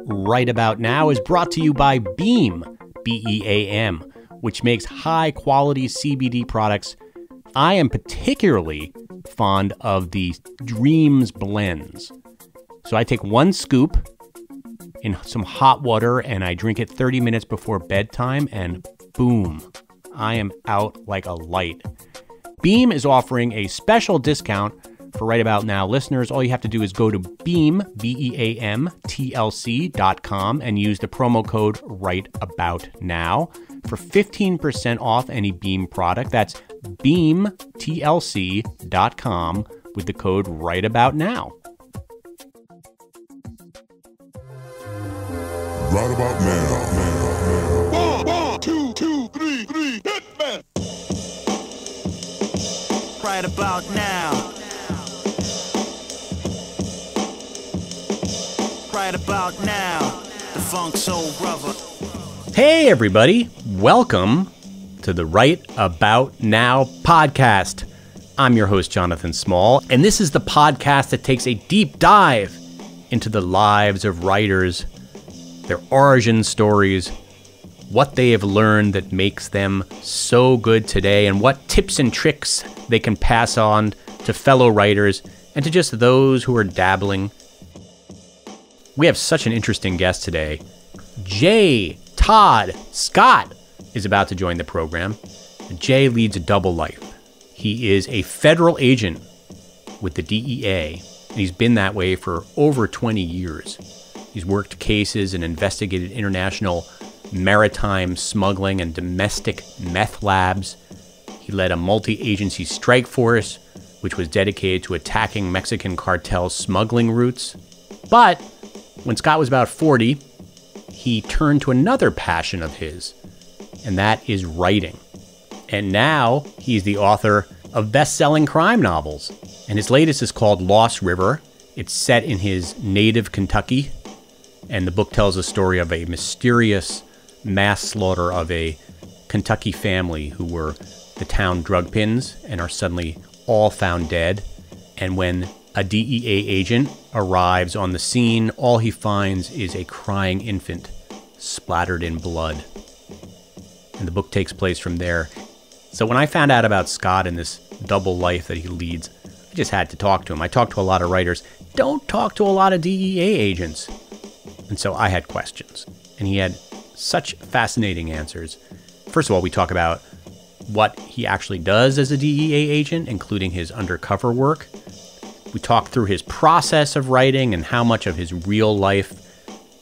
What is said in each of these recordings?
Right About Now is brought to you by Beam, B-E-A-M, which makes high-quality CBD products. I am particularly fond of the Dreams blends. So I take one scoop in some hot water and I drink it 30 minutes before bedtime, and boom, I am out like a light. Beam is offering a special discount for Right About Now listeners. All you have to do is go to Beam, BEAMTLC.com, and use the promo code Right About Now for 15% off any Beam product. That's BEAMTLC.com with the code Right About Now. Right about now. One, two, three, hit me. Right about now. Right about now. The Funk Soul Brother. Hey everybody, welcome to the Right About Now podcast. I'm your host, Jonathan Small, and this is the podcast that takes a deep dive into the lives of writers, their origin stories, what they have learned that makes them so good today, and what tips and tricks they can pass on to fellow writers and to just those who are dabbling. We have such an interesting guest today. Todd Scott is about to join the program. Jay leads a double life. He is a federal agent with the DEA, and he's been that way for over 20 years. He's worked cases and investigated international maritime smuggling and domestic meth labs. He led a multi-agency strike force, which was dedicated to attacking Mexican cartel smuggling routes. But when Scott was about 40, he turned to another passion of his, and that is writing. And now he's the author of bestselling crime novels. And his latest is called Lost River. It's set in his native Kentucky. And the book tells the story of a mysterious mass slaughter of a Kentucky family who were the town drug pins and are suddenly all found dead. And when a DEA agent arrives on the scene, all he finds is a crying infant splattered in blood. And the book takes place from there. So when I found out about Scott and this double life that he leads, I just had to talk to him. I talked to a lot of writers. Don't talk to a lot of DEA agents. And so I had questions, and he had such fascinating answers. First of all, we talk about what he actually does as a DEA agent, including his undercover work. We talk through his process of writing and how much of his real life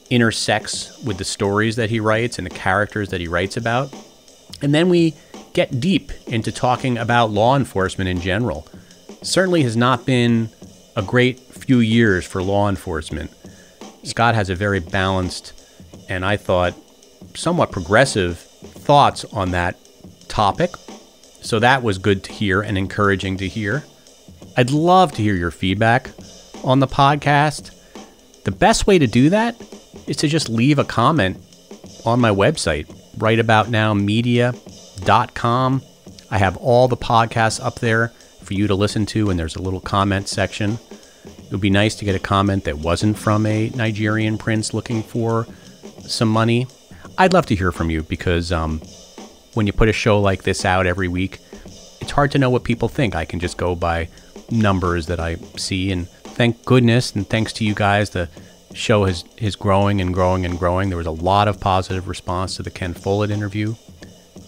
intersects with the stories that he writes and the characters that he writes about. And then we get deep into talking about law enforcement in general. Certainly has not been a great few years for law enforcement. Scott has a very balanced and I thought somewhat progressive thoughts on that topic. So that was good to hear and encouraging to hear. I'd love to hear your feedback on the podcast. The best way to do that is to just leave a comment on my website, rightaboutnowmedia.com. I have all the podcasts up there for you to listen to, and there's a little comment section. It would be nice to get a comment that wasn't from a Nigerian prince looking for some money. I'd love to hear from you because when you put a show like this out every week, it's hard to know what people think. I can just go by numbers that I see, and thank goodness and thanks to you guys, the show is growing and growing and growing. There was a lot of positive response to the Ken Follett interview.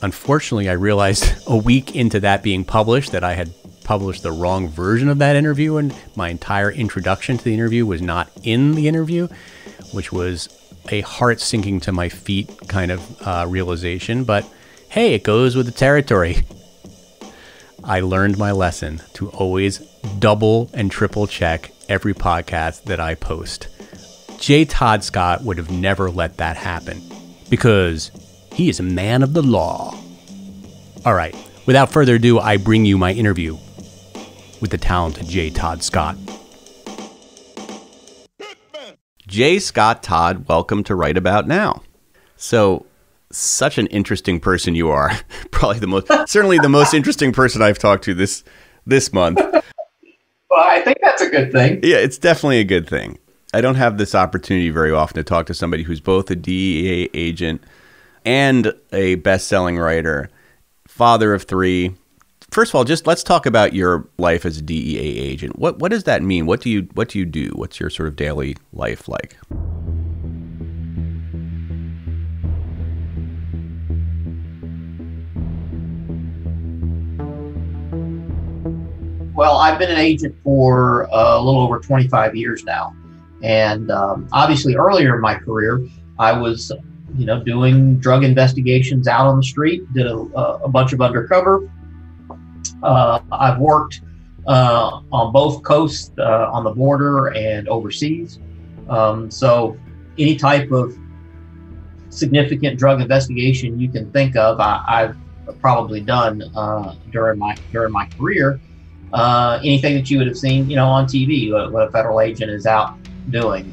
Unfortunately, I realized a week into that being published that I had published the wrong version of that interview, and my entire introduction to the interview was not in the interview, which was a heart sinking to my feet kind of realization. But hey, it goes with the territory. I learned my lesson to always double and triple check every podcast that I post. Todd Scott would have never let that happen because he is a man of the law. All right, without further ado, I bring you my interview with the talented Todd Scott. Scott Todd, welcome to Right About Now. So, such an interesting person you are. Certainly the most interesting person I've talked to this month. Well, I think that's a good thing. Yeah, it's definitely a good thing. I don't have this opportunity very often to talk to somebody who's both a DEA agent and a best-selling writer, father of 3. First of all, just let's talk about your life as a DEA agent. What does that mean? What do you do? What's your sort of daily life like? Well, I've been an agent for a little over 25 years now. And obviously earlier in my career, I was, doing drug investigations out on the street, did a bunch of undercover. I've worked on both coasts, on the border and overseas. So any type of significant drug investigation you can think of, I've probably done during my career. Anything that you would have seen, on TV, what a federal agent is out doing.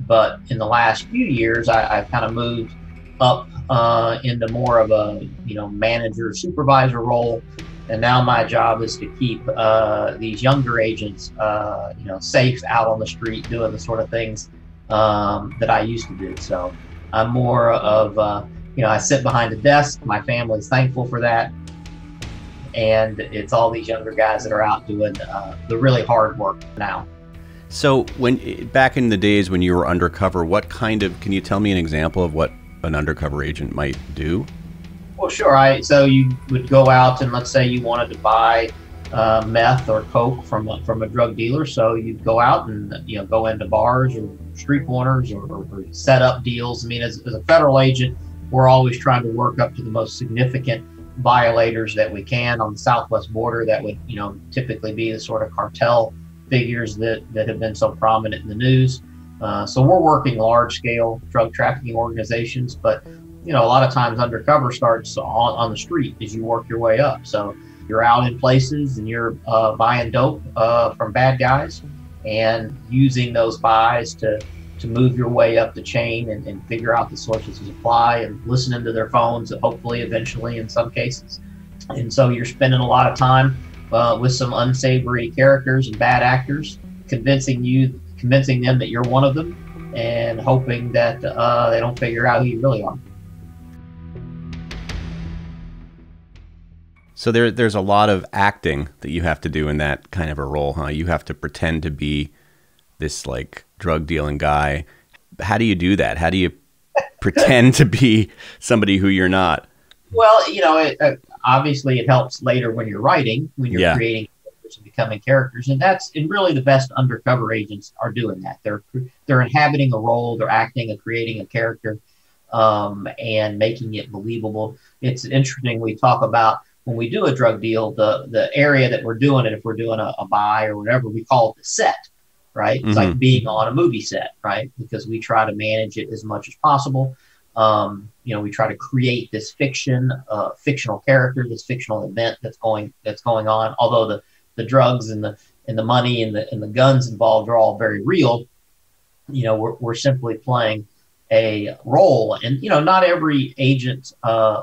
But in the last few years, I've kind of moved up into more of a, manager, supervisor role. And now my job is to keep these younger agents, safe out on the street, doing the sort of things that I used to do. So I'm more of, I sit behind a desk. My family's thankful for that. And it's all these younger guys that are out doing the really hard work now. So back in the days when you were undercover, can you tell me an example of what an undercover agent might do? Well, sure. So you would go out and let's say you wanted to buy meth or coke from a drug dealer. So you'd go out and, go into bars or street corners or set up deals. I mean, as a federal agent, we're always trying to work up to the most significant violators that we can on the southwest border. That would, typically be the sort of cartel figures that have been so prominent in the news. So we're working large scale drug trafficking organizations, but a lot of times undercover starts on the street as you work your way up. So you're out in places and you're buying dope from bad guys and using those buys to move your way up the chain and figure out the sources of supply and listening to their phones, hopefully eventually in some cases. And so you're spending a lot of time with some unsavory characters and bad actors, convincing them that you're one of them and hoping that they don't figure out who you really are. So there's a lot of acting that you have to do in that kind of a role, huh? You have to pretend to be this like drug dealing guy. How do you do that? How do you pretend to be somebody who you're not? Well, obviously it helps later when you're writing, when you're creating characters and becoming characters. And really the best undercover agents are doing that. They're inhabiting a role, they're acting and creating a character and making it believable. It's interesting. We talk about when we do a drug deal, the area that we're doing it, if we're doing a buy or whatever, we call it the set. Right. It's like being on a movie set, right? Because we try to manage it as much as possible. We try to create this fictional character, this fictional event that's going on. Although the drugs and the money and the guns involved are all very real, we're simply playing a role. And not every agent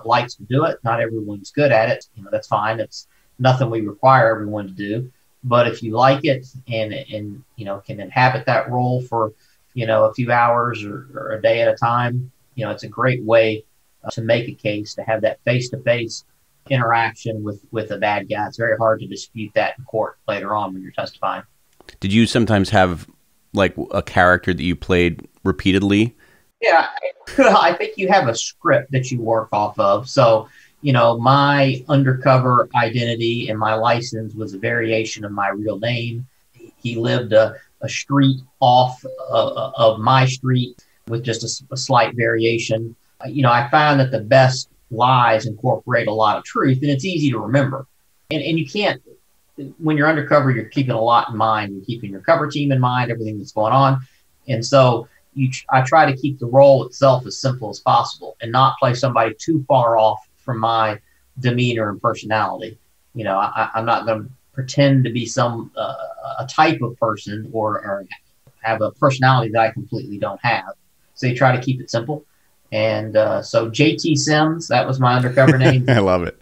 likes to do it. Not everyone's good at it. That's fine. It's nothing we require everyone to do. But if you like it and can inhabit that role for a few hours or a day at a time, it's a great way to make a case, to have that face-to-face interaction with a bad guy. It's very hard to dispute that in court later on when you're testifying. Did you sometimes have like a character that you played repeatedly? Yeah, I think you have a script that you work off of. So my undercover identity and my license was a variation of my real name. He lived a street off of my street with just a slight variation. I found that the best lies incorporate a lot of truth, and it's easy to remember. And you can't, when you're undercover, you're keeping a lot in mind. You're keeping your cover team in mind, everything that's going on. And so I try to keep the role itself as simple as possible and not play somebody too far off from my demeanor and personality. I'm not going to pretend to be some a type of person or have a personality that I completely don't have. So you try to keep it simple. And so JT Sims, that was my undercover name. I love it.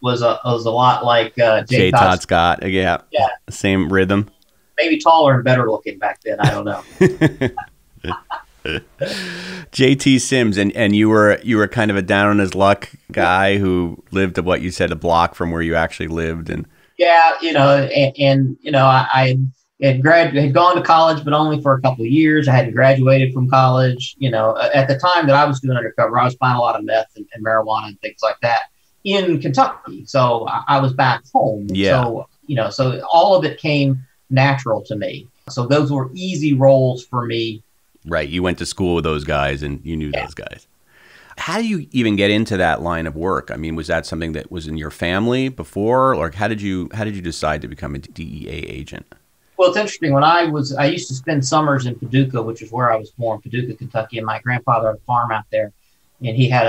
Was a lot like J. Todd Scott. Yeah. Same rhythm. maybe taller and better looking back then. I don't know. JT Sims, and you were kind of a down on his luck guy who lived at what you said, a block from where you actually lived. And yeah, I had gone to college, but only for a couple of years. I hadn't graduated from college. At the time that I was doing undercover, I was buying a lot of meth and marijuana and things like that in Kentucky. So I was back home. Yeah. So all of it came natural to me. So those were easy roles for me. Right. You went to school with those guys and you knew those guys. How do you even get into that line of work? I mean, was that something that was in your family before, or how did you decide to become a DEA agent? Well, it's interesting. I used to spend summers in Paducah, which is where I was born, Paducah, Kentucky, and my grandfather had a farm out there, and he had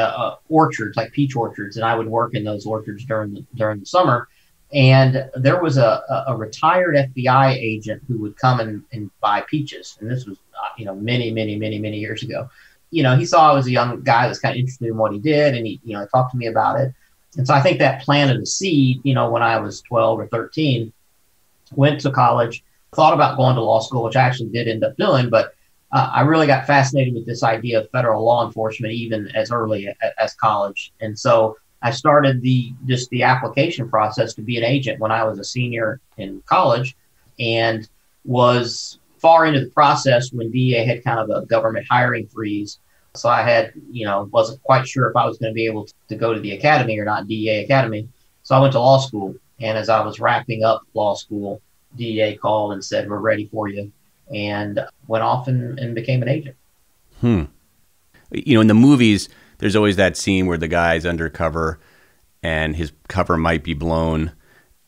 orchards, like peach orchards, and I would work in those orchards during the summer. And there was a retired FBI agent who would come and buy peaches, and this was many years ago. He saw I was a young guy that's kind of interested in what he did, and he talked to me about it. And so I think that planted a seed. When I was 12 or 13, went to college. Thought about going to law school, which I actually did end up doing, but I really got fascinated with this idea of federal law enforcement even as early as college. And so I started the application process to be an agent when I was a senior in college, and was far into the process when DEA had kind of a government hiring freeze. So I had, wasn't quite sure if I was going to be able to go to the academy or not, DEA academy. So I went to law school, and as I was wrapping up law school, DEA called and said, "We're ready for you," and went off and became an agent. In the movies, there's always that scene where the guy's undercover and his cover might be blown,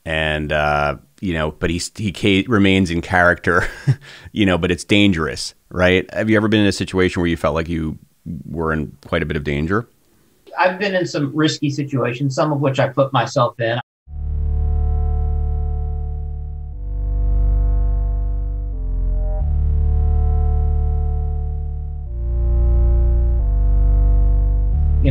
and but he remains in character, but it's dangerous, right? Have you ever been in a situation where you felt like you were in quite a bit of danger? I've been in some risky situations, some of which I put myself in.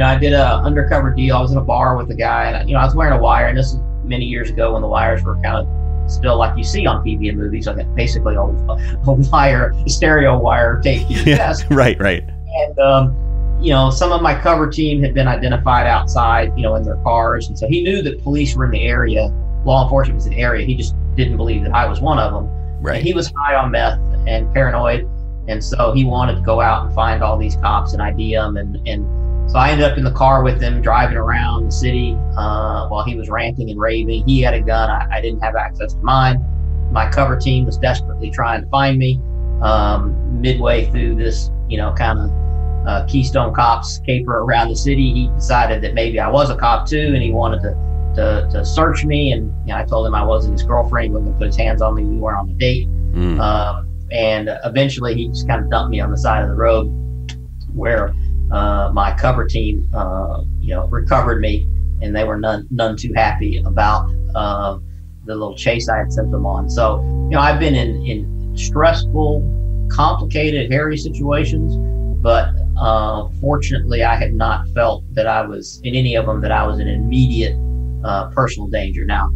I did a undercover deal. I was in a bar with a guy, and I was wearing a wire. And this is many years ago when the wires were kind of still like you see on TV and movies, like basically a wire, a stereo wire taped to your chest. Right. And some of my cover team had been identified outside, in their cars, and so he knew that police were in the area, law enforcement was in the area. He just didn't believe that I was one of them. Right. And he was high on meth and paranoid, and so he wanted to go out and find all these cops and ID them, and so I ended up in the car with him, driving around the city while he was ranting and raving. He had a gun. I didn't have access to mine. My cover team was desperately trying to find me. Midway through this, kind of Keystone Cops caper around the city, he decided that maybe I was a cop too, and he wanted to search me. And I told him I wasn't his girlfriend. He wasn't going to put his hands on me. We weren't on a date. And eventually he just kind of dumped me on the side of the road where my cover team, recovered me, and they were none too happy about the little chase I had sent them on. So, I've been in stressful, complicated, hairy situations, but fortunately, I had not felt that I was in any of them that I was in immediate personal danger. Now,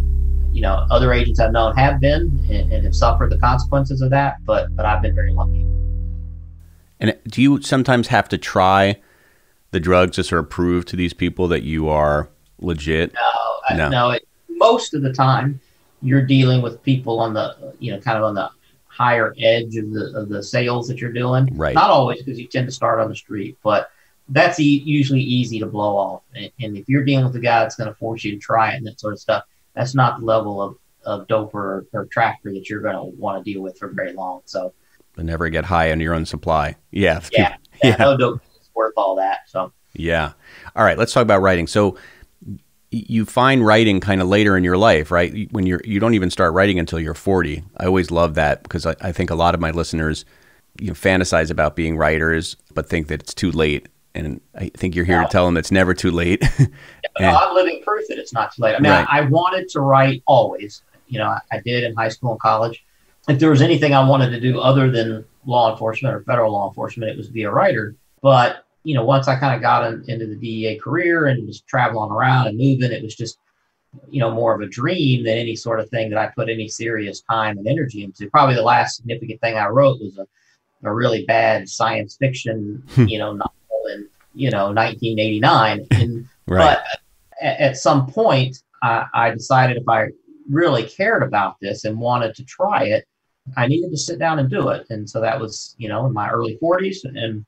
other agents I've known have been and have suffered the consequences of that, but I've been very lucky. And do you sometimes have to try the drugs to sort of prove to these people that you are legit? No. Most of the time, you're dealing with people on the, kind of on the higher edge of the sales that you're doing. Right. Not always, because you tend to start on the street, but that's usually easy to blow off. And if you're dealing with a guy that's going to force you to try it and that sort of stuff, that's not the level of dope or trafficker that you're going to want to deal with for very long. So. But never get high on your own supply. Yeah. No dope is worth all that. So. Yeah. All right. Let's talk about writing. So you find writing kind of later in your life, right? When you don't even start writing until you're 40. I always love that because I think a lot of my listeners, fantasize about being writers, but think that it's too late. And I think you're here to tell them it's never too late. I'm living proof that it's not too late. I mean, right. I wanted to write always. I did in high school and college. If there was anything I wanted to do other than law enforcement or federal law enforcement, it was to be a writer. But, once I kind of got into the DEA career and was traveling around and moving, it was just, more of a dream than any sort of thing that I put any serious time and energy into. Probably the last significant thing I wrote was a really bad science fiction, novel in, 1989. And, Right. But at some point, I decided if I really cared about this and wanted to try it, I needed to sit down and do it. And so that was, in my early 40s. And,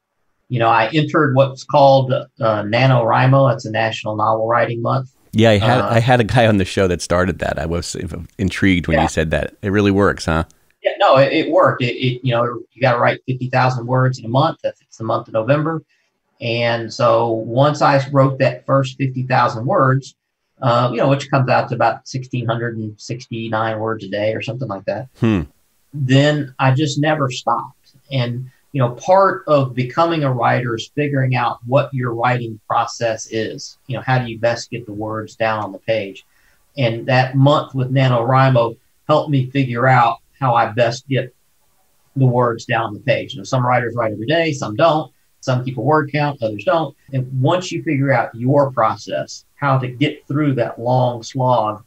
I entered what's called NaNoWriMo. That's a National Novel Writing Month. Yeah, I had a guy on the show that started that. I was intrigued when you said that. It really works, huh? Yeah, no, it worked. You got to write 50,000 words in a month. It's the month of November. And so once I wrote that first 50,000 words, which comes out to about 1,669 words a day or something like that, then I just never stopped. And, part of becoming a writer is figuring out what your writing process is. How do you best get the words down on the page? And that month with NaNoWriMo helped me figure out how I best get the words down on the page. Some writers write every day, some don't. Some keep a word count, others don't. And once you figure out your process, how to get through that long slog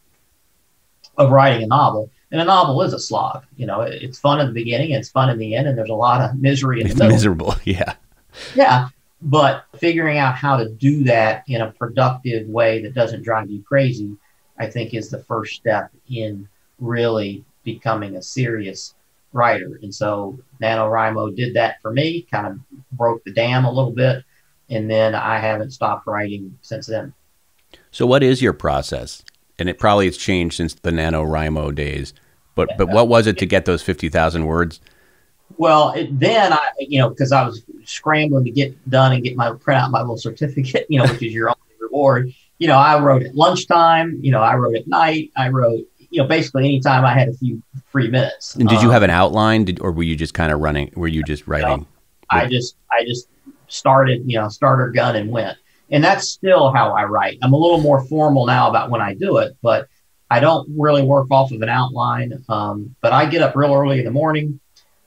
of writing a novel, and a novel is a slog. It's fun in the beginning, it's fun in the end, and there's a lot of misery in the middle. It's miserable, yeah. Yeah, but figuring out how to do that in a productive way that doesn't drive you crazy, I think is the first step in really becoming a serious writer. And so NaNoWriMo did that for me, kind of broke the dam a little bit, and then I haven't stopped writing since then. So what is your process? And it probably has changed since the NaNoWriMo days, but what was it to get those 50,000 words? Well, then because I was scrambling to get done and print out my little certificate, which is your only reward. I wrote at lunchtime, I wrote at night, I wrote, basically anytime I had a few free minutes. And did you have an outline, or were you just kind of running? Were you just writing? I just started, starter gun and went. And that's still how I write. I'm a little more formal now about when I do it, but I don't really work off of an outline. But I get up real early in the morning.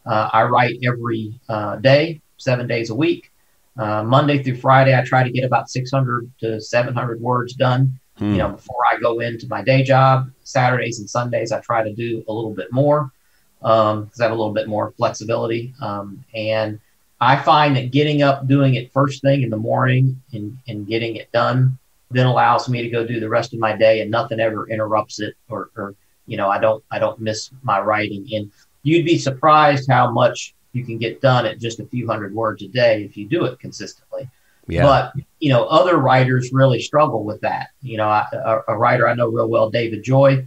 I write every day, 7 days a week. Monday through Friday, I try to get about 600 to 700 words done, before I go into my day job. Saturdays and Sundays, I try to do a little bit more because I have a little bit more flexibility. And I find that getting up, doing it first thing in the morning and getting it done then allows me to go do the rest of my day and nothing ever interrupts it or I don't miss my writing. And you'd be surprised how much you can get done at just a few hundred words a day if you do it consistently. Yeah. But, other writers really struggle with that. A writer I know real well, David Joy,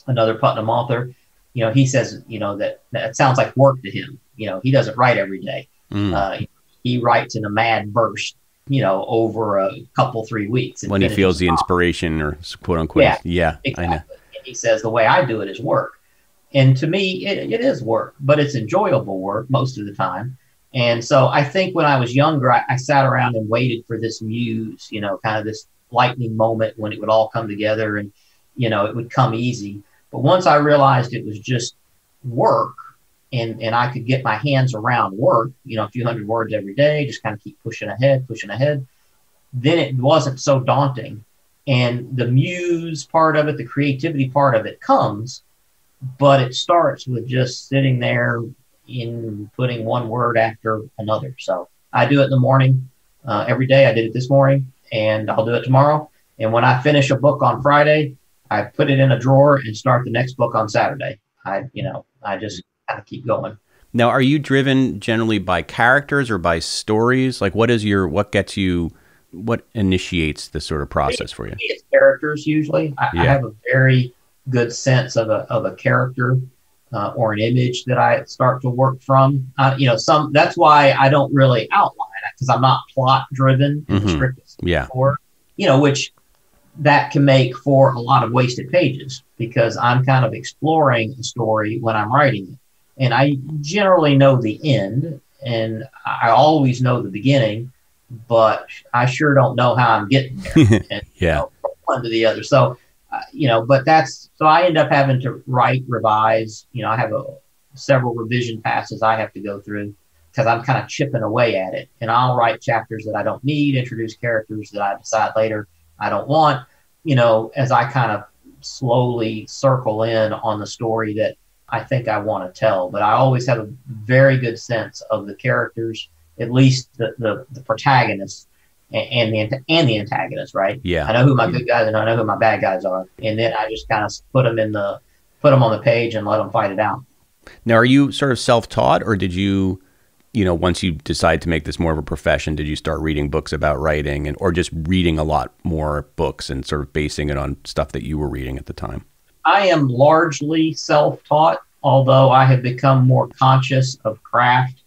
another Putnam author, he says, that sounds like work to him. He doesn't write every day. He writes in a mad burst, over a couple, 3 weeks. When he feels the inspiration or quote unquote. Yeah, exactly. I know. And he says, the way I do it is work. And to me, it is work, but it's enjoyable work most of the time. And so I think when I was younger, I sat around and waited for this muse, kind of this lightning moment when it would all come together and, it would come easy. But once I realized it was just work and I could get my hands around work, a few hundred words every day, just kind of keep pushing ahead, then it wasn't so daunting. And the muse part of it, the creativity part of it comes, but it starts with just sitting there in putting one word after another. So I do it in the morning every day. I did it this morning and I'll do it tomorrow. And when I finish a book on Friday, I put it in a drawer and start the next book on Saturday. I just kind of keep going. Now, are you driven generally by characters or by stories? Like what initiates this sort of process for you? It's characters usually. I have a very good sense of a character or an image that I start to work from. That's why I don't really outline it because I'm not plot driven in the strictest sense, which that can make for a lot of wasted pages because I'm kind of exploring a story when I'm writing it. And I generally know the end and I always know the beginning, but I sure don't know how I'm getting there. And, from one to the other. So, so I end up having to write, revise, I have several revision passes I have to go through because I'm kind of chipping away at it. And I'll write chapters that I don't need, introduce characters that I decide later I don't want. as I kind of slowly circle in on the story that I think I want to tell. But I always have a very good sense of the characters, at least the protagonists and the antagonists, right? Yeah. I know who my good guys and I know who my bad guys are, and then I just kind of put them on the page and let them fight it out. Now, are you sort of self-taught, or did you, once you decide to make this more of a profession, did you start reading books about writing or just reading a lot more books and sort of basing it on stuff that you were reading at the time? I am largely self-taught, although I have become more conscious of craft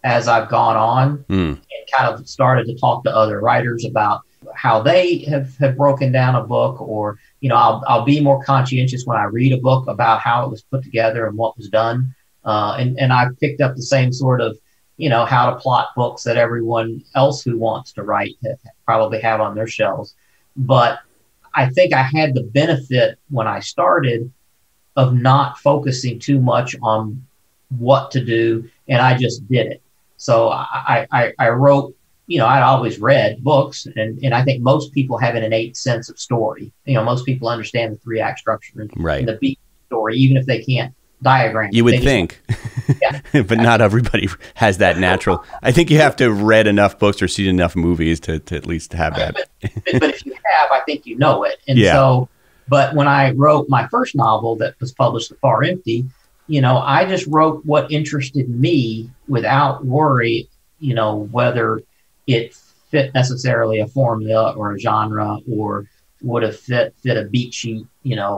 as I've gone on and kind of started to talk to other writers about how they have broken down a book, or, I'll be more conscientious when I read a book about how it was put together and what was done. And I've picked up the same sort of, how to plot books that everyone else who wants to write probably have on their shelves. But I think I had the benefit when I started of not focusing too much on what to do, and I just did it. So I wrote, I'd always read books, and I think most people have an innate sense of story. Most people understand the 3-act structure and the beat story, even if they can't diagram. You would think, yeah. But not everybody has that natural. I think you have to have read enough books or seen enough movies to at least have that. But if you have, I think you know it. And so, but when I wrote my first novel that was published, The Far Empty, I just wrote what interested me without worry, whether it fit necessarily a formula or a genre or would have fit a beat sheet,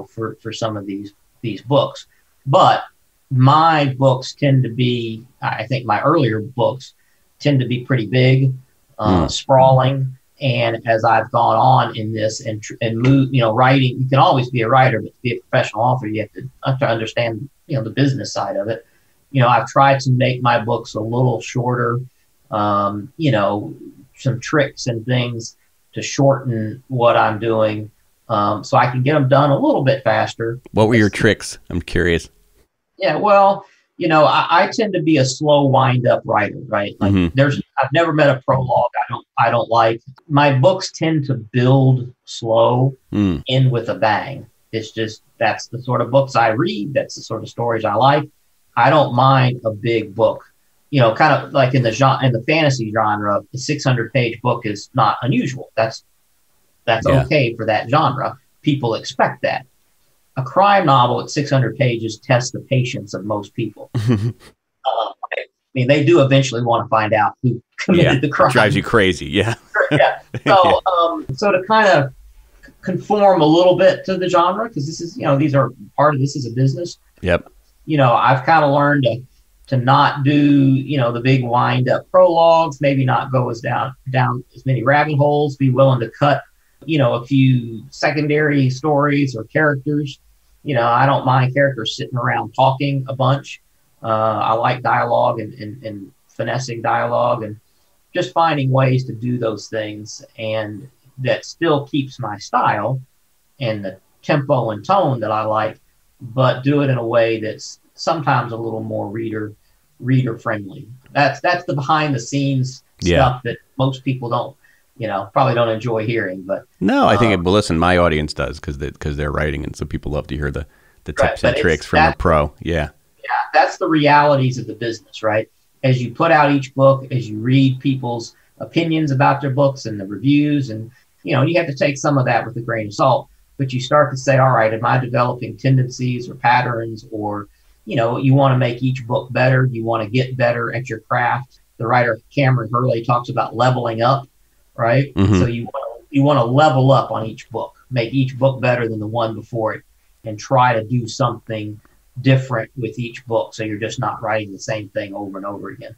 for some of these books. But my books tend to be, I think my earlier books tend to be pretty big, sprawling. And as I've gone on in this and move, writing, you can always be a writer, but to be a professional author, you have to understand, the business side of it. I've tried to make my books a little shorter, some tricks and things to shorten what I'm doing, so I can get them done a little bit faster. What were your tricks? I'm curious. Yeah, well, I tend to be a slow wind up writer, right? Like I've never met a prologue I don't like. My books tend to build slow, end with a bang. It's just, that's the sort of books I read. That's the sort of stories I like. I don't mind a big book, kind of like in the fantasy genre, a 600-page book is not unusual. That's okay for that genre. People expect that. A crime novel at 600 pages tests the patience of most people. They do eventually want to find out who committed the crime. It drives you crazy. Yeah. Yeah. So, so to kind of conform a little bit to the genre, because this is, these are part of this is a business. Yep. I've kind of learned to not do, the big wind up prologues, maybe not go down as many rabbit holes, be willing to cut, a few secondary stories or characters. I don't mind characters sitting around talking a bunch. I like dialogue and finessing dialogue and just finding ways to do those things, and that still keeps my style and the tempo and tone that I like, but do it in a way that's sometimes a little more reader friendly. That's the behind the scenes stuff that most people don't, probably don't enjoy hearing. But no, I think listen, my audience does because they're writing, and so people love to hear the tips and tricks from a pro. Yeah, that's the realities of the business, right? As you put out each book, as you read people's opinions about their books and the reviews, and you have to take some of that with a grain of salt. But you start to say, all right, am I developing tendencies or patterns, or you want to make each book better? You want to get better at your craft. The writer Cameron Hurley talks about leveling up, right? Mm-hmm. So you want to level up on each book, make each book better than the one before it, and try to do something different with each book, so you're just not writing the same thing over and over again.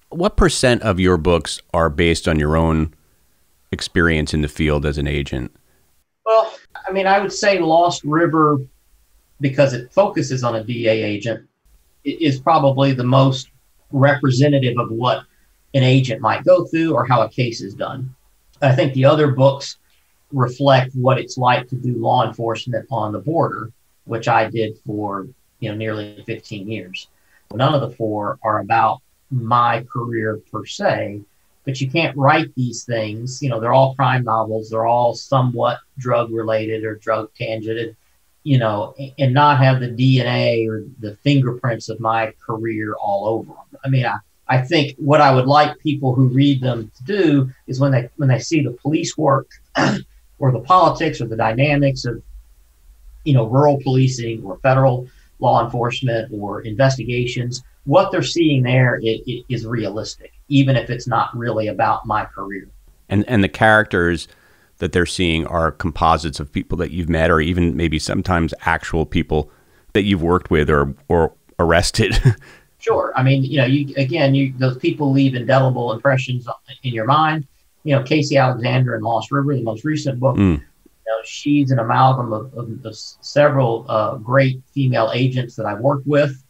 What % of your books are based on your own experience in the field as an agent? Well, I would say Lost River, because it focuses on a DEA agent, is probably the most representative of what an agent might go through or how a case is done. I think the other books reflect what it's like to do law enforcement on the border, which I did for nearly 15 years. None of the 4 are about my career per se, but you can't write these things. You know, they're all crime novels. They're all somewhat drug related or drug tangented, you know, and not have the DNA or the fingerprints of my career all over them. I mean, I think what I would like people who read them to do is when they see the police work or the politics or the dynamics of, you know, rural policing or federal law enforcement or investigations, what they're seeing there is realistic, even if it's not really about my career. And the characters that they're seeing are composites of people that you've met, or even maybe sometimes actual people that you've worked with or arrested. Sure. I mean, you know, those people leave indelible impressions in your mind. You know, Casey Alexander in Lost River, the most recent book, you know, she's an amalgam of several great female agents that I've worked with.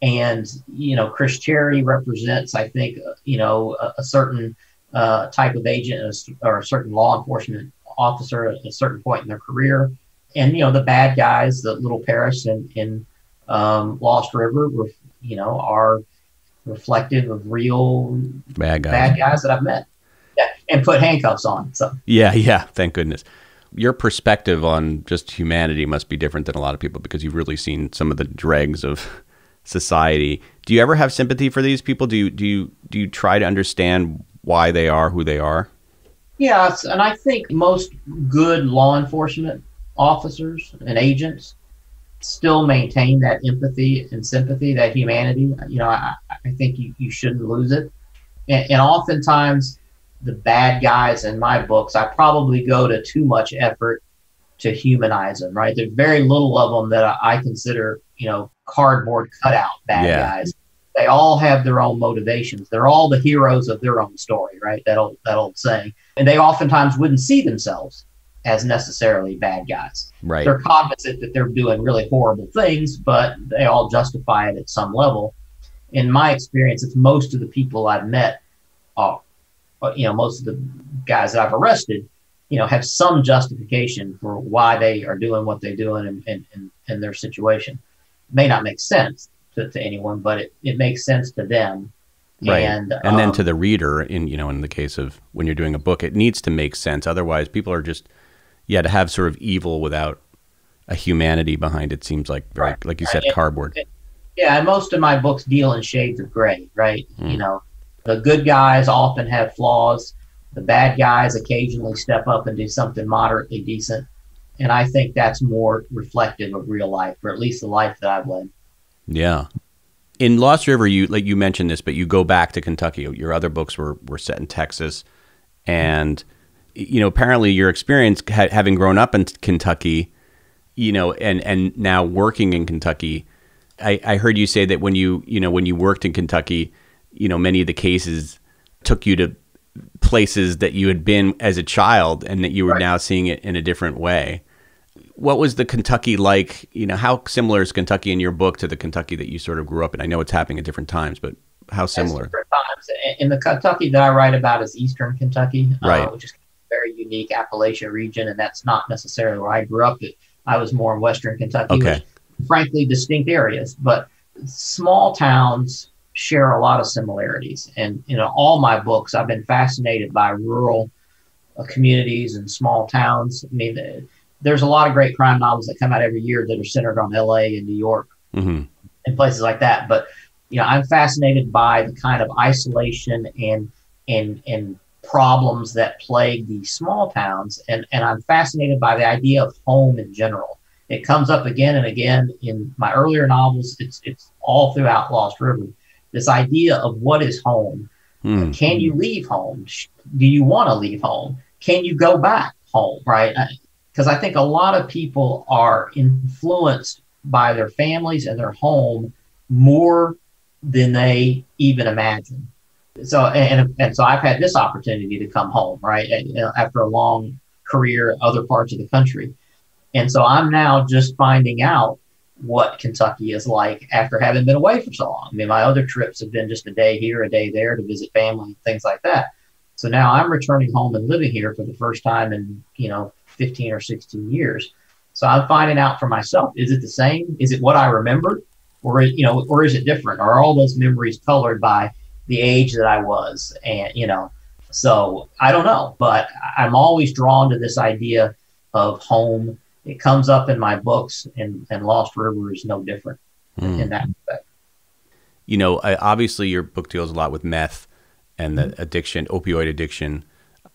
And, you know, Chris Cherry represents, I think, you know, a certain type of agent or a certain law enforcement officer at a certain point in their career. And, you know, the bad guys, the little Paris in Lost River, you know, are reflective of real bad guys that I've met. Yeah, and put handcuffs on. So yeah, thank goodness. Your perspective on just humanity must be different than a lot of people because you've really seen some of the dregs of society. Do you ever have sympathy for these people? Do you try to understand why they are who they are? Yeah, and I think most good law enforcement officers and agents still maintain that empathy and sympathy, that humanity. You know, I think you shouldn't lose it. And oftentimes the bad guys in my books, I probably go to too much effort to humanize them, right? There's very little of them that I consider, you know, cardboard cutout bad guys. They all have their own motivations. They're all the heroes of their own story, right? That old saying. And they oftentimes wouldn't see themselves as necessarily bad guys. Right. They're cognizant that they're doing really horrible things, but they all justify it at some level. In my experience, it's most of the people I've met, you know, most of the guys that I've arrested, you know, have some justification for why they are doing what they're doing in their situation. It may not make sense to anyone, but it makes sense to them. Right. And then to the reader, in the case of when you're doing a book, it needs to make sense. Otherwise, people are just, to have sort of evil without a humanity behind it seems like, very, like you said, cardboard. Yeah, and most of my books deal in shades of gray, right? You know, the good guys often have flaws. The bad guys occasionally step up and do something moderately decent. And I think that's more reflective of real life, or at least the life that I've led. Yeah. In Lost River, you mentioned this, but you go back to Kentucky. Your other books were set in Texas. And, apparently your experience having grown up in Kentucky, and now working in Kentucky, I heard you say that when you worked in Kentucky, many of the cases took you to places that you had been as a child and that you were now seeing it in a different way. What was the Kentucky like? How similar is Kentucky in your book to the Kentucky that you sort of grew up in? I know it's happening at different times, but how similar? Different times. In the Kentucky that I write about is Eastern Kentucky, which is a very unique Appalachian region, and that's not necessarily where I grew up. I was more in Western Kentucky, which, frankly, distinct areas, but small towns share a lot of similarities. And all my books, I've been fascinated by rural communities and small towns. I mean, there's a lot of great crime novels that come out every year that are centered on LA and New York and places like that. But, I'm fascinated by the kind of isolation and problems that plague these small towns. And I'm fascinated by the idea of home in general. It comes up again and again in my earlier novels. It's all throughout Lost River. This idea of what is home. Can you leave home? Do you want to leave home? Can you go back home? Right? Because I think a lot of people are influenced by their families and their home more than they even imagine. So, and so I've had this opportunity to come home, right? After a long career, other parts of the country. And so I'm now just finding out what Kentucky is like after having been away for so long. I mean, my other trips have been just a day here, a day there to visit family, things like that. So now I'm returning home and living here for the first time in, 15 or 16 years. So I'm finding out for myself, is it the same? Is it what I remember? Or is it different? Are all those memories colored by the age that I was. And, so I don't know, but I'm always drawn to this idea of home. It comes up in my books, and Lost River is no different in that respect. Obviously your book deals a lot with meth and the addiction, opioid addiction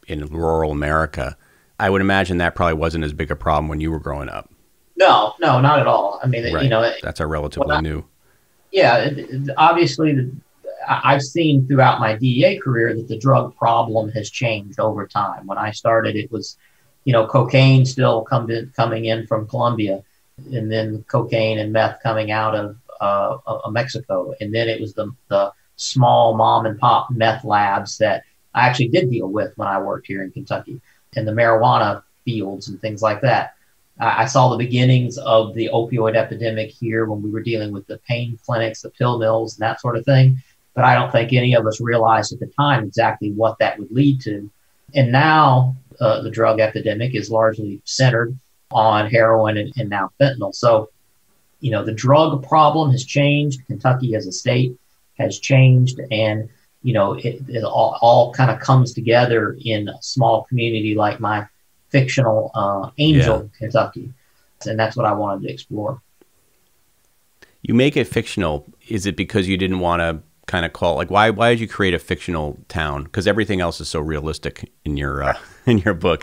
in rural America. I would imagine that probably wasn't as big a problem when you were growing up. No, not at all. I mean, right. That's a relatively new. Yeah, obviously, I've seen throughout my DEA career that the drug problem has changed over time. When I started, it was, cocaine still coming in from Colombia, and then cocaine and meth coming out of Mexico. And then it was the small mom and pop meth labs that I actually did deal with when I worked here in Kentucky, and the marijuana fields and things like that. I saw the beginnings of the opioid epidemic here when we were dealing with the pain clinics, the pill mills, and that sort of thing. But I don't think any of us realized at the time exactly what that would lead to. And now the drug epidemic is largely centered on heroin and now fentanyl. So, the drug problem has changed. Kentucky as a state has changed. And, it all kind of comes together in a small community like my fictional Angel, Kentucky. And that's what I wanted to explore. You make it fictional. Is it because you didn't want to kind of call, like, why did you create a fictional town? Because everything else is so realistic in your in your book.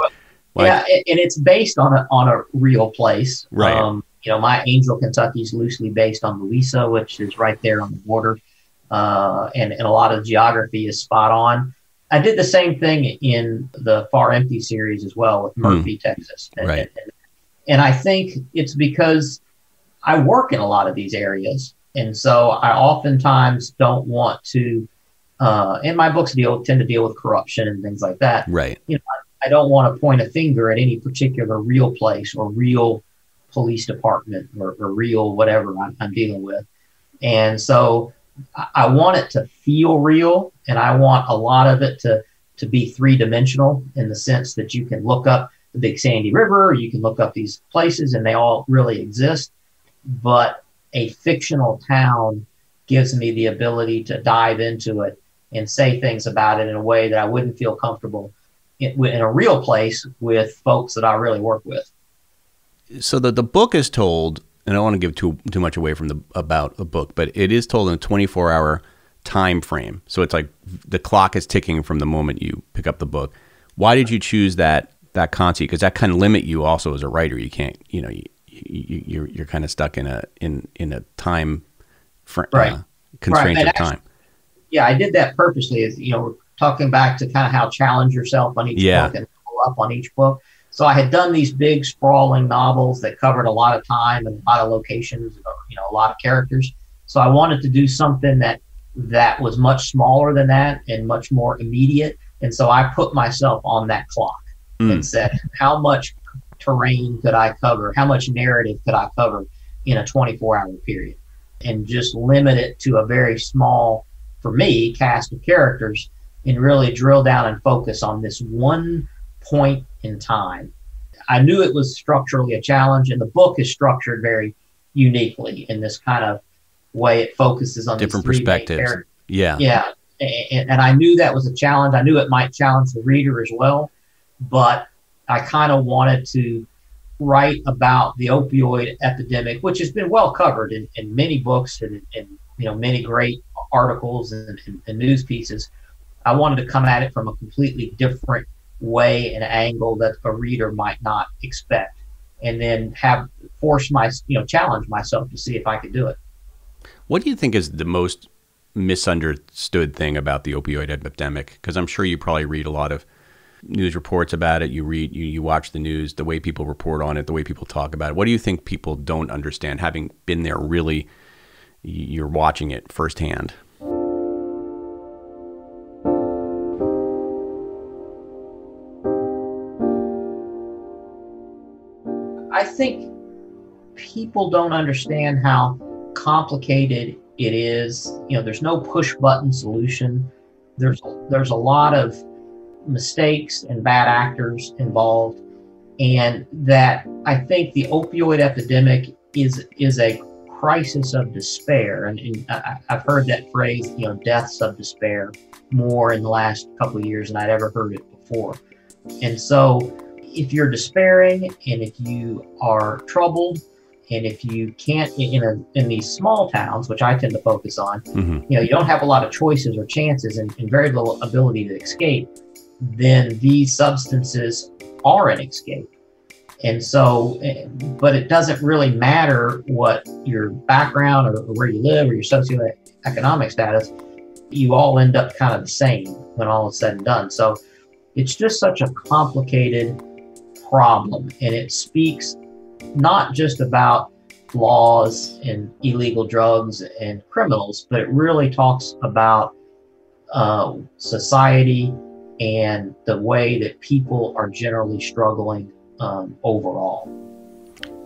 Yeah, and it's based on a real place. Right. My Angel, Kentucky is loosely based on Louisa, which is right there on the border. And a lot of the geography is spot on. I did the same thing in the Far Empty series as well with Murphy, Texas. And I think it's because I work in a lot of these areas. And so I oftentimes don't want to, and my books tend to deal with corruption and things like that. Right. I don't want to point a finger at any particular real place or real police department or real whatever I'm dealing with. And so I want it to feel real, and I want a lot of it to be three-dimensional in the sense that you can look up the Big Sandy River, or you can look up these places and they all really exist. But a fictional town gives me the ability to dive into it and say things about it in a way that I wouldn't feel comfortable in a real place with folks that I really work with. So the book is told, and I don't want to give too much away from about the book, but it is told in a 24-hour time frame. So it's like the clock is ticking from the moment you pick up the book. Why did you choose that concept? Because that kind of limit you also as a writer. You can't, you're kind of stuck in a time constraint of time. Yeah, I did that purposely. As we're talking back to kind of how challenge yourself on each book and pull up on each book. So I had done these big sprawling novels that covered a lot of time and a lot of locations, a lot of characters. So I wanted to do something that was much smaller than that and much more immediate. And so I put myself on that clock and said, how much terrain could I cover? How much narrative could I cover in a 24-hour period? And just limit it to a very small, for me, cast of characters, and really drill down and focus on this one point in time. I knew it was structurally a challenge, and the book is structured very uniquely in this kind of way. It focuses on different perspectives. Yeah. And I knew that was a challenge. I knew it might challenge the reader as well, but I kind of wanted to write about the opioid epidemic, which has been well covered in many books and many great articles and news pieces. I wanted to come at it from a completely different way and angle that a reader might not expect, and then challenge myself to see if I could do it. What do you think is the most misunderstood thing about the opioid epidemic? Because I'm sure you probably read a lot of news reports about it. You watch the news, the way people report on it, the way people talk about it. What do you think people don't understand, having been there? Really, you're watching it firsthand. I think people don't understand how complicated it is. There's no push button solution. There's a lot of mistakes and bad actors involved, and that I think the opioid epidemic is a crisis of despair, and I've heard that phrase, deaths of despair, more in the last couple of years than I'd ever heard it before. And so if you're despairing, and if you are troubled, and if you can't, in these small towns, which I tend to focus on, you don't have a lot of choices or chances, and very little ability to escape, then these substances are an escape. And so, but it doesn't really matter what your background or where you live or your socioeconomic status, you all end up kind of the same when all is said and done. So it's just such a complicated problem, and it speaks not just about laws and illegal drugs and criminals, but it really talks about society and the way that people are generally struggling overall.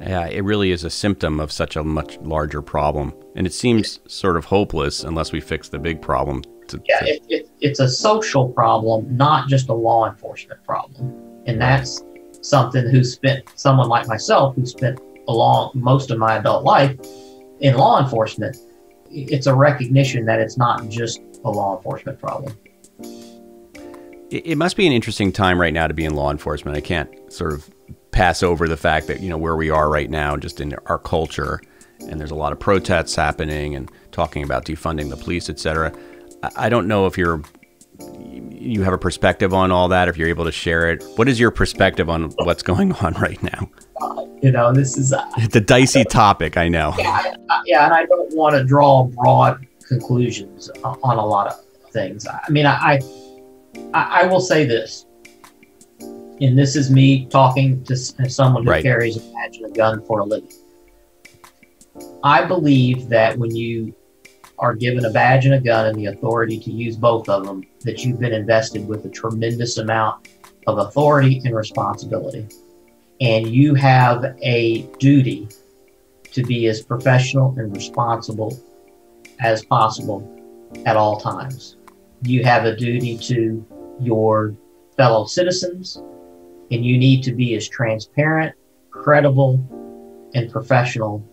Yeah, it really is a symptom of such a much larger problem, and it seems sort of hopeless unless we fix the big problem. It's a social problem, not just a law enforcement problem, and that's something someone like myself who spent most of my adult life in law enforcement. It's a recognition that it's not just a law enforcement problem. It must be an interesting time right now to be in law enforcement. I can't sort of pass over the fact that, where we are right now, just in our culture, and there's a lot of protests happening and talking about defunding the police, et cetera. I don't know if you have a perspective on all that, if you're able to share it. What is your perspective on what's going on right now? This is it's a dicey topic, I know. Yeah, and I don't want to draw broad conclusions on a lot of things. I mean, I will say this, and this is me talking to someone who carries a badge and a gun for a living. I believe that when you are given a badge and a gun and the authority to use both of them, that you've been invested with a tremendous amount of authority and responsibility. And you have a duty to be as professional and responsible as possible at all times. You have a duty to your fellow citizens, and you need to be as transparent, credible, and professional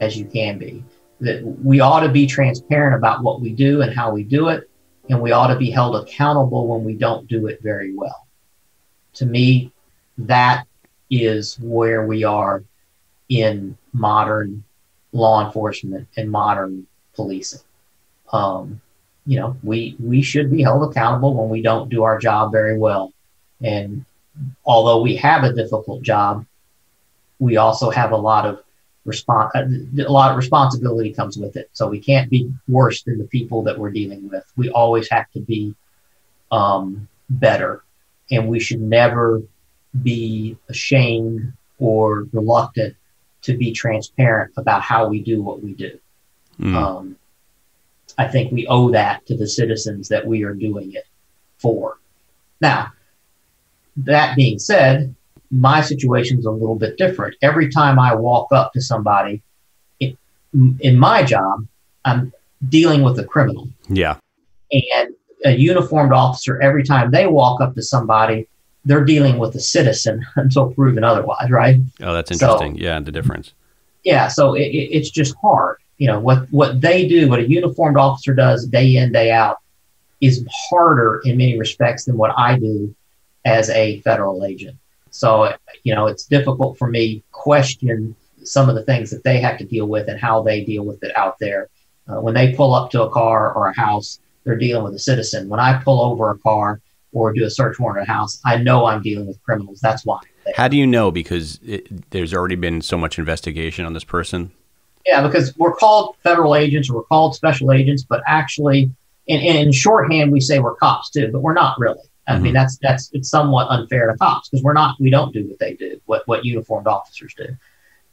as you can be. That we ought to be transparent about what we do and how we do it, and we ought to be held accountable when we don't do it very well. To me, that is where we are in modern law enforcement and modern policing. We should be held accountable when we don't do our job very well. And although we have a difficult job, we also have a lot of responsibility comes with it. So we can't be worse than the people that we're dealing with. We always have to be better, and we should never be ashamed or reluctant to be transparent about how we do what we do. I think we owe that to the citizens that we are doing it for. Now, that being said, my situation is a little bit different. Every time I walk up to somebody in my job, I'm dealing with a criminal. Yeah. And a uniformed officer, every time they walk up to somebody, they're dealing with a citizen until proven otherwise, right? Oh, that's interesting. So, the difference. Yeah, so it's just hard. What they do, what a uniformed officer does day in, day out, is harder in many respects than what I do as a federal agent. So, it's difficult for me to question some of the things that they have to deal with and how they deal with it out there. When they pull up to a car or a house, they're dealing with a citizen. When I pull over a car or do a search warrant at a house, I know I'm dealing with criminals. That's why. How do you know? Because there's already been so much investigation on this person? Yeah, because we're called federal agents or we're called special agents, but actually, in shorthand, we say we're cops too, but we're not really. I mean, it's somewhat unfair to cops because we don't do what they do, what uniformed officers do.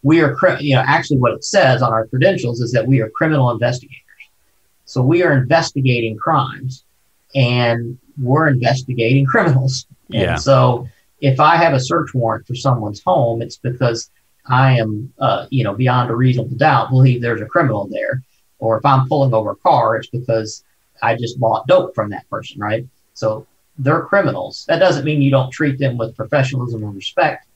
We are, actually what it says on our credentials is that we are criminal investigators. So we are investigating crimes and we're investigating criminals. Yeah. And so if I have a search warrant for someone's home, it's because I am, beyond a reasonable doubt, believe there's a criminal there. Or if I'm pulling over a car, it's because I just bought dope from that person, right? So they're criminals. That doesn't mean you don't treat them with professionalism and respect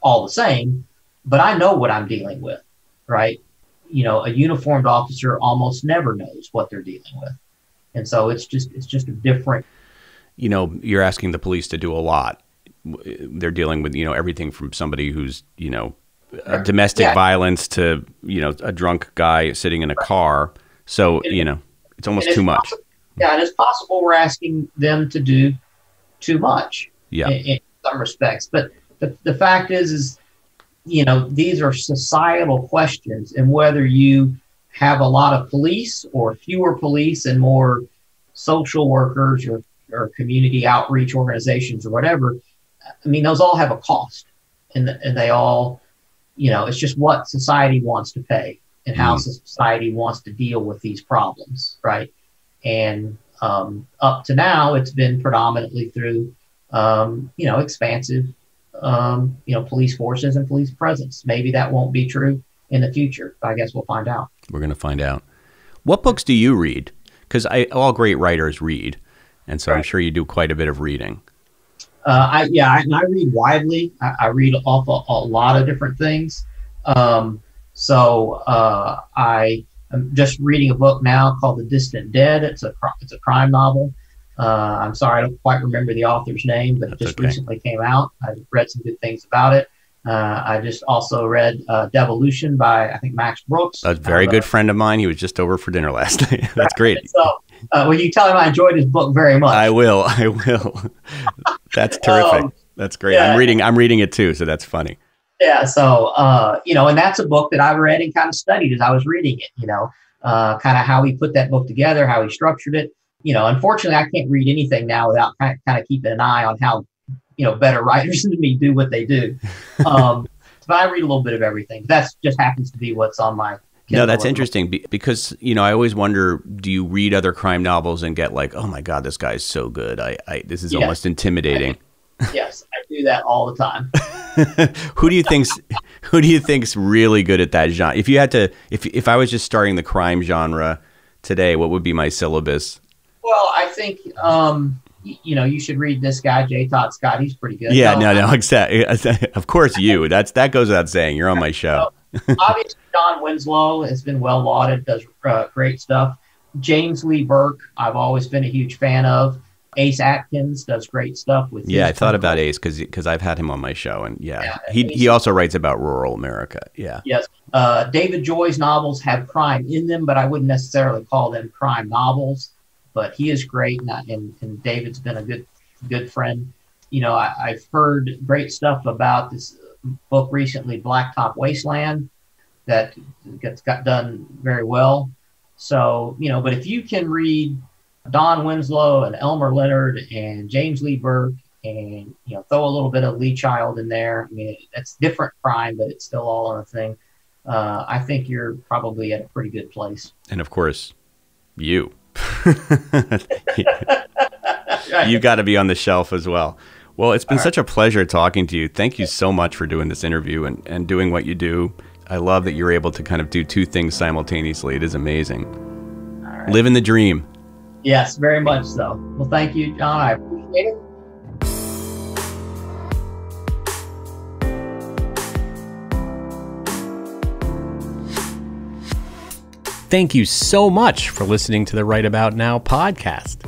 all the same, but I know what I'm dealing with, right? a uniformed officer almost never knows what they're dealing with. And so it's just a different. You're asking the police to do a lot. They're dealing with, everything from somebody who's, domestic violence to, a drunk guy sitting in a car. So, it's almost too much. And it's possible we're asking them to do too much in some respects. But the fact is, these are societal questions, and whether you have a lot of police or fewer police and more social workers or community outreach organizations or whatever, I mean, those all have a cost, and they all, it's just what society wants to pay and how society wants to deal with these problems, right? And up to now, it's been predominantly through, expansive, police forces and police presence. Maybe that won't be true in the future. I guess we'll find out. We're going to find out. What books do you read? Because all great writers read, and so I'm sure you do quite a bit of reading. I read widely. I read a lot of different things. So I am just reading a book now called The Distant Dead. It's a crime novel. I'm sorry, I don't quite remember the author's name, but it just recently came out. I read some good things about it. I just also read Devolution by, I think, Max Brooks. A very good friend of mine. He was just over for dinner last night. That's great. So, well, you tell him I enjoyed his book very much. I will. That's terrific. That's great. Yeah. I'm reading it too, so that's funny. Yeah. So, and that's a book that I read and kind of studied as I was reading it, kind of how he put that book together, how he structured it. Unfortunately, I can't read anything now without kind of keeping an eye on how, better writers than me do what they do. But I read a little bit of everything. That just happens to be what's on my Kindle. No, that's interesting because, I always wonder, do you read other crime novels and get like, oh my God, this guy's so good. This is almost intimidating. Yes, I do that all the time. Who do you think's really good at that genre? If you had to, if I was just starting the crime genre today, what would be my syllabus? Well, I think, you should read this guy, Todd Scott. He's pretty good. Yeah, no, exactly. Of course, that goes without saying. You're on my show. Obviously, John Winslow has been well lauded, does great stuff. James Lee Burke, I've always been a huge fan of. Ace Atkins does great stuff with. Yeah, I thought about Ace because I've had him on my show, and he also writes about rural America. Yeah. Yes. David Joy's novels have crime in them, but I wouldn't necessarily call them crime novels. But he is great, and David's been a good friend. I've heard great stuff about this book recently, Blacktop Wasteland, that got done very well. So, but if you can read Don Winslow and Elmer Leonard and James Lee Burke and, throw a little bit of Lee Child in there, I mean, that's different crime, but it's still all on a thing. I think you're probably at a pretty good place. And of course, you. You got to be on the shelf as well. Well, it's been such a pleasure talking to you. Thank you so much for doing this interview and doing what you do. I love that you're able to kind of do two things simultaneously. It is amazing. All right. Living the dream. Yes, very much so. Well, thank you, John. I appreciate it. Thank you so much for listening to the Right About Now podcast.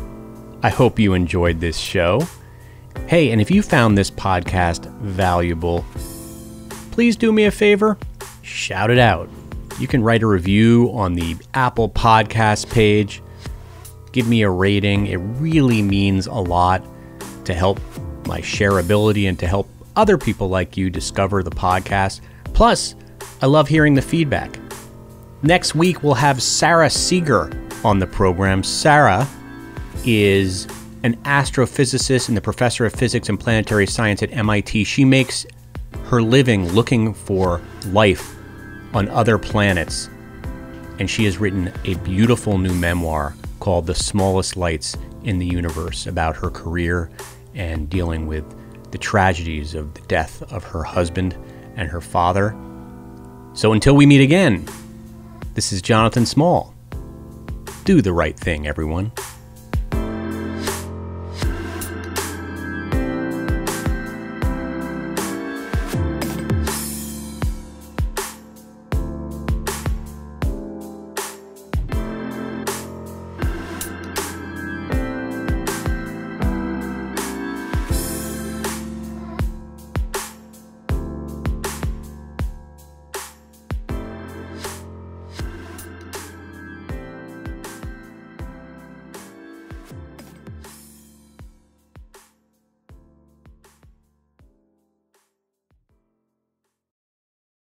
I hope you enjoyed this show. Hey, and if you found this podcast valuable, please do me a favor, shout it out. You can write a review on the Apple Podcast page. Give me a rating. It really means a lot to help my shareability and to help other people like you discover the podcast. Plus, I love hearing the feedback. Next week, we'll have Sarah Seeger on the program. Sarah is an astrophysicist and the professor of physics and planetary science at MIT. She makes her living looking for life on other planets. And she has written a beautiful new memoir called The Smallest Lights in the Universe about her career and dealing with the tragedies of the death of her husband and her father. So until we meet again, this is Jonathan Small. Do the right thing, everyone.